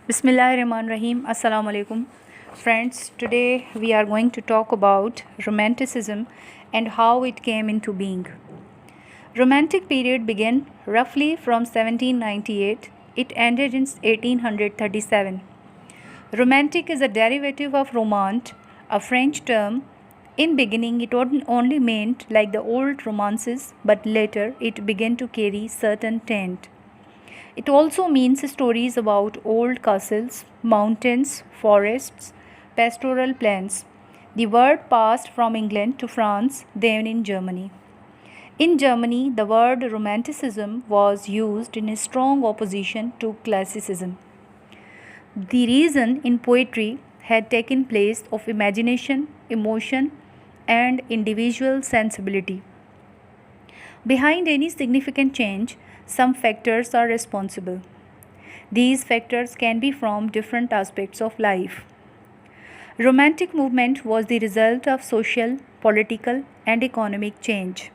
Bismillahirrahmanirrahim. Assalamu alaikum. Friends, today we are going to talk about Romanticism and how it came into being. Romantic period began roughly from 1798. It ended in 1837. Romantic is a derivative of romant, a French term. In beginning, it only meant like the old romances, but later it began to carry certain taint. It also means stories about old castles, mountains, forests, pastoral plains. The word passed from England to France, then in Germany. In Germany, the word Romanticism was used in strong opposition to classicism. The reason in poetry had taken place of imagination, emotion, and individual sensibility. Behind any significant change, some factors are responsible. These factors can be from different aspects of life. Romantic movement was the result of social, political, and economic change.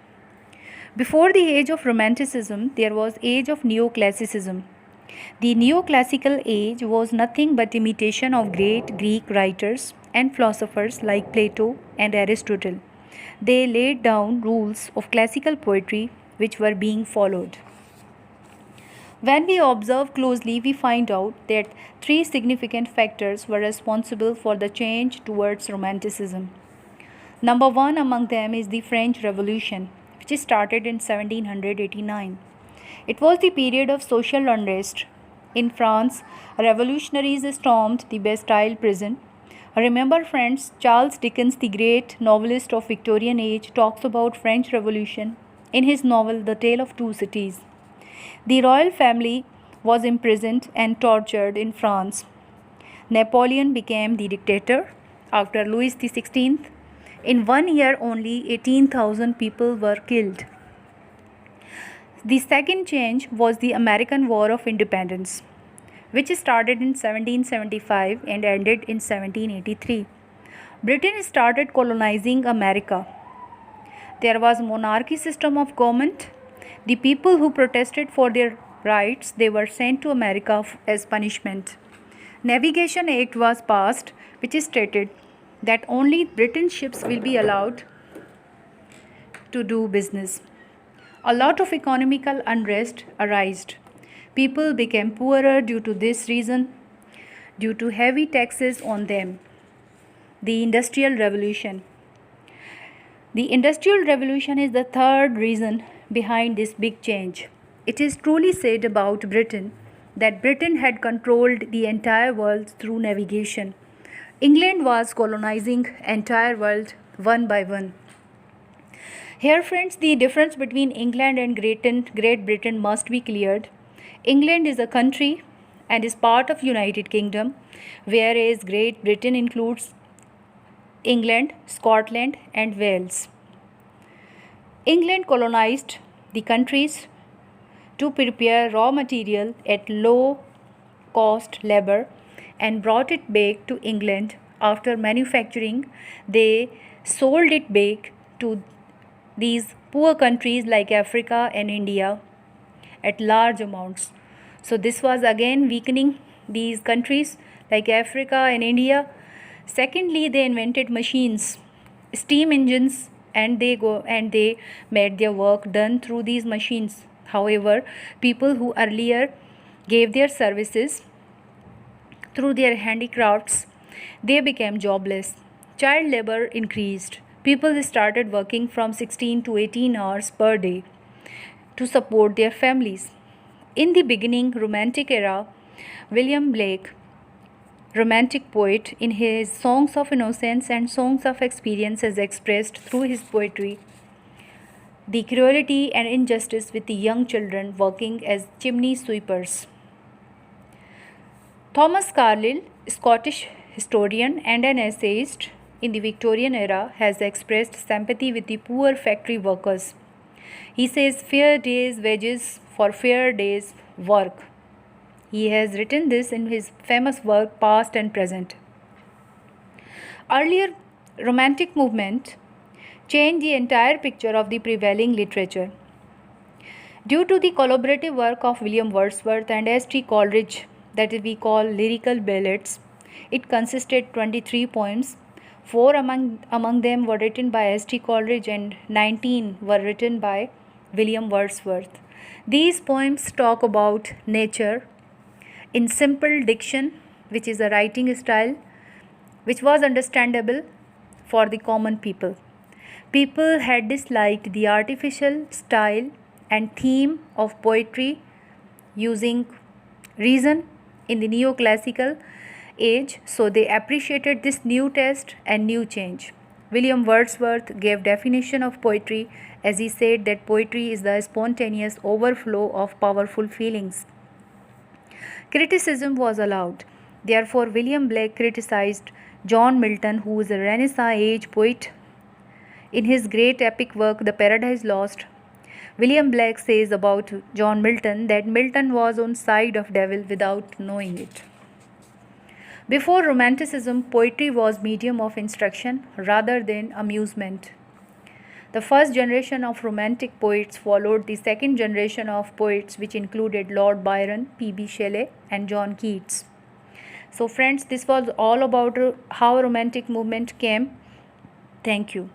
Before the age of Romanticism, there was age of Neoclassicism. The Neoclassical age was nothing but imitation of great Greek writers and philosophers like Plato and Aristotle. They laid down rules of classical poetry which were being followed. When we observe closely, we find out that three significant factors were responsible for the change towards Romanticism. Number one among them is the French Revolution, which started in 1789. It was the period of social unrest. In France, revolutionaries stormed the Bastille prison. Remember, friends, Charles Dickens, the great novelist of Victorian age, talks about French Revolution in his novel The Tale of Two Cities. The royal family was imprisoned and tortured in France. Napoleon became the dictator after Louis XVI. In 1 year, only 18,000 people were killed. The second change was the American War of Independence, which started in 1775 and ended in 1783. Britain started colonizing America. There was a monarchy system of government. The people who protested for their rights, they were sent to America as punishment. Navigation Act was passed, which stated that only British ships will be allowed to do business. A lot of economical unrest arose. People became poorer due to this reason, due to heavy taxes on them. The Industrial Revolution. The Industrial Revolution is the third reason behind this big change. It is truly said about Britain that Britain had controlled the entire world through navigation. England was colonizing entire world one by one. Here, friends, the difference between England and Great Britain must be cleared. England is a country and is part of United Kingdom, whereas Great Britain includes England, Scotland, and Wales. England colonized the countries to prepare raw material at low cost labor and brought it back to England. After manufacturing, they sold it back to these poor countries like Africa and India at large amounts. So this was again weakening these countries like Africa and India. Secondly, they invented machines, steam engines, and they made their work done through these machines. However, people who earlier gave their services through their handicrafts, they became jobless. Child labor increased. People started working from 16 to 18 hours per day to support their families. In the beginning Romantic era, William Blake, Romantic poet, in his Songs of Innocence and Songs of Experience, has expressed through his poetry the cruelty and injustice with the young children working as chimney sweepers. Thomas Carlyle, Scottish historian and an essayist in the Victorian era, has expressed sympathy with the poor factory workers. He says, "Fair days wages for fair days work." He has written this in his famous work Past and Present. Earlier Romantic movement changed the entire picture of the prevailing literature. Due to the collaborative work of William Wordsworth and S.T. Coleridge, that we call lyrical ballads. It consisted 23 poems. Four among them were written by S.T. Coleridge and 19 were written by William Wordsworth. These poems talk about nature in simple diction, which is a writing style which was understandable for the common people. People had disliked the artificial style and theme of poetry using reason in the neoclassical age, so they appreciated this new test and new change. William Wordsworth gave definition of poetry as he said that poetry is the spontaneous overflow of powerful feelings. Criticism was allowed. Therefore, William Blake criticized John Milton, who is a Renaissance age poet. In his great epic work, The Paradise Lost, William Blake says about John Milton that Milton was on side of devil without knowing it. Before Romanticism, poetry was medium of instruction rather than amusement. The first generation of Romantic poets followed the second generation of poets, which included Lord Byron, P.B. Shelley, and John Keats. So friends, this was all about how Romantic movement came. Thank you.